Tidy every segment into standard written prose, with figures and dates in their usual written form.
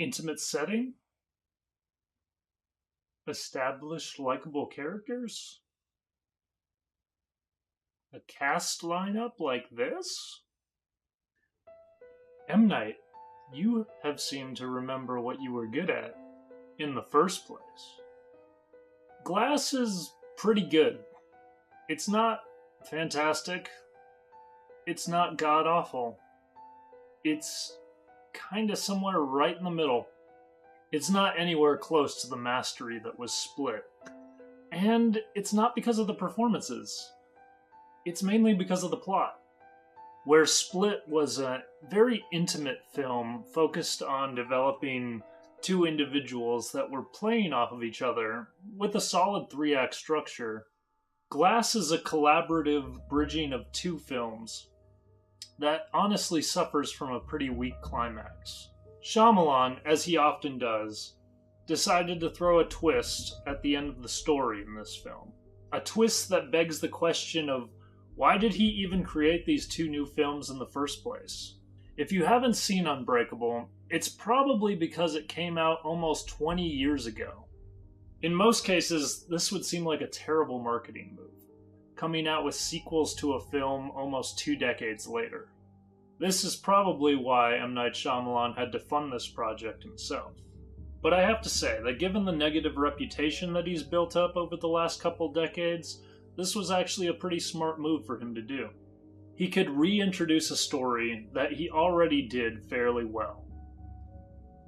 Intimate setting? Established likable characters? A cast lineup like this? M. Night, you have seemed to remember what you were good at in the first place. Glass is pretty good. It's not fantastic. It's not god awful. It's kinda somewhere right in the middle. It's not anywhere close to the mastery that was Split. And it's not because of the performances. It's mainly because of the plot. Where Split was a very intimate film focused on developing two individuals that were playing off of each other with a solid three-act structure, Glass is a collaborative bridging of two films that honestly suffers from a pretty weak climax. Shyamalan, as he often does, decided to throw a twist at the end of the story in this film. A twist that begs the question of why did he even create these two new films in the first place? If you haven't seen Unbreakable, it's probably because it came out almost 20 years ago. In most cases, this would seem like a terrible marketing move, coming out with sequels to a film almost 2 decades later. This is probably why M. Night Shyamalan had to fund this project himself. But I have to say that given the negative reputation that he's built up over the last couple decades, this was actually a pretty smart move for him to do. He could reintroduce a story that he already did fairly well.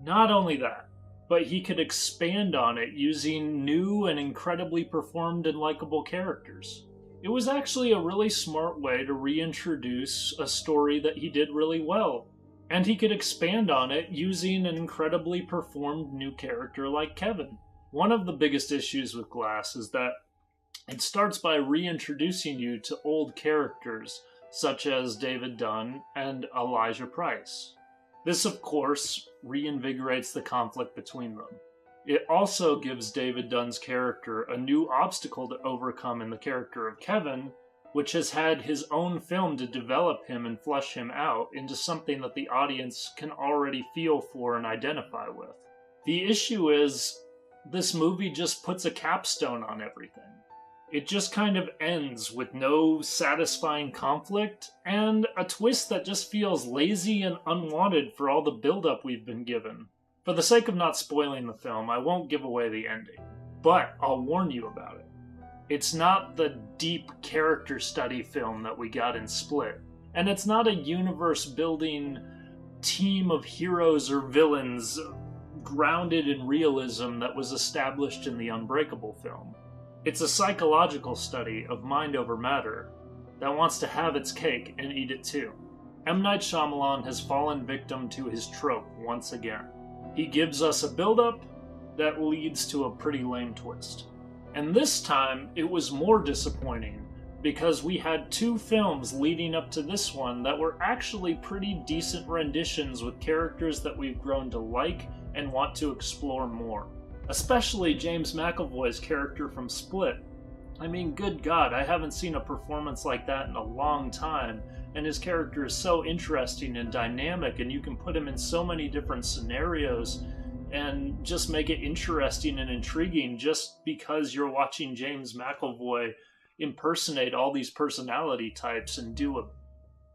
Not only that, but he could expand on it using new and incredibly performed and likable characters. It was actually a really smart way to reintroduce a story that he did really well, and he could expand on it using an incredibly performed new character like Kevin. One of the biggest issues with Glass is that it starts by reintroducing you to old characters such as David Dunn and Elijah Price. This, of course, reinvigorates the conflict between them. It also gives David Dunn's character a new obstacle to overcome in the character of Kevin, which has had his own film to develop him and flesh him out into something that the audience can already feel for and identify with. The issue is, this movie just puts a capstone on everything. It just kind of ends with no satisfying conflict, and a twist that just feels lazy and unwanted for all the build-up we've been given. For the sake of not spoiling the film, I won't give away the ending, but I'll warn you about it. It's not the deep character study film that we got in Split, and it's not a universe-building team of heroes or villains grounded in realism that was established in the Unbreakable film. It's a psychological study of mind over matter that wants to have its cake and eat it too. M. Night Shyamalan has fallen victim to his trope once again. He gives us a build-up that leads to a pretty lame twist. And this time, it was more disappointing because we had 2 films leading up to this one that were actually pretty decent renditions with characters that we've grown to like and want to explore more. Especially James McAvoy's character from Split. I mean, good God, I haven't seen a performance like that in a long time, and his character is so interesting and dynamic, and you can put him in so many different scenarios and just make it interesting and intriguing just because you're watching James McAvoy impersonate all these personality types and do an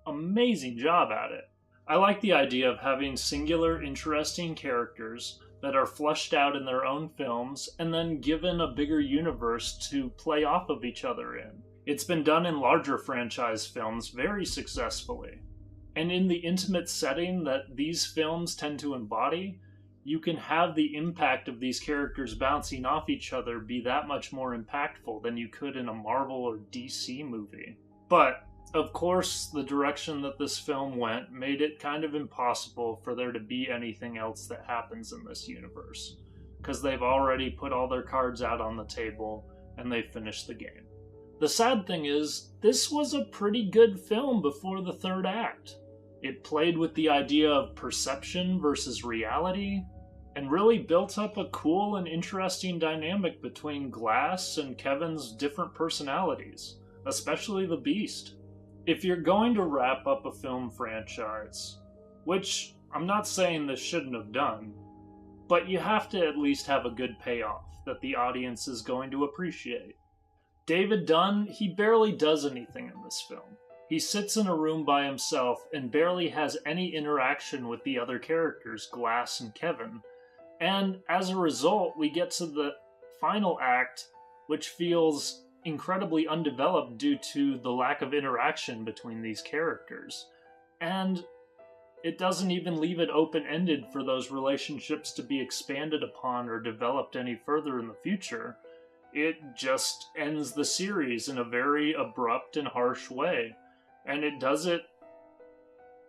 amazing job at it. I like the idea of having singular, interesting characters that are fleshed out in their own films and then given a bigger universe to play off of each other in. It's been done in larger franchise films very successfully. And in the intimate setting that these films tend to embody, you can have the impact of these characters bouncing off each other be that much more impactful than you could in a Marvel or DC movie. But of course, the direction that this film went made it kind of impossible for there to be anything else that happens in this universe, because they've already put all their cards out on the table and they've finished the game. The sad thing is, this was a pretty good film before the third act. It played with the idea of perception versus reality, and really built up a cool and interesting dynamic between Glass and Kevin's different personalities, especially the Beast. If you're going to wrap up a film franchise, which I'm not saying this shouldn't have done, but you have to at least have a good payoff that the audience is going to appreciate. David Dunn, he barely does anything in this film. He sits in a room by himself and barely has any interaction with the other characters, Glass and Kevin. And as a result, we get to the final act, which feels incredibly undeveloped due to the lack of interaction between these characters. And it doesn't even leave it open-ended for those relationships to be expanded upon or developed any further in the future. It just ends the series in a very abrupt and harsh way. And it does it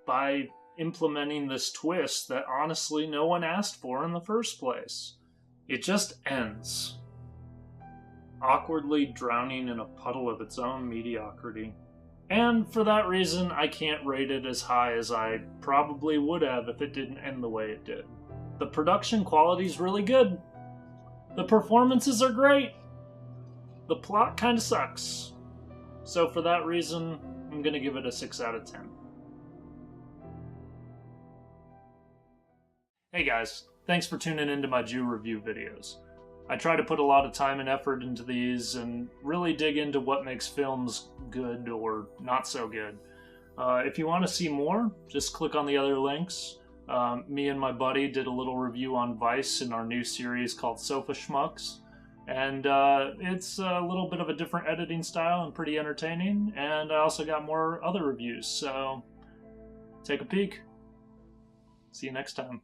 by implementing this twist that honestly no one asked for in the first place. It just ends, awkwardly drowning in a puddle of its own mediocrity. And for that reason, I can't rate it as high as I probably would have if it didn't end the way it did. The production quality is really good. The performances are great. The plot kind of sucks. So for that reason, I'm going to give it a 6 out of 10. Hey guys, thanks for tuning into my Jew review videos. I try to put a lot of time and effort into these and really dig into what makes films good or not so good. If you want to see more, just click on the other links. Me and my buddy did a little review on Vice in our new series called Sofa Schmucks. And it's a little bit of a different editing style and pretty entertaining. And I also got more other reviews, so take a peek. See you next time.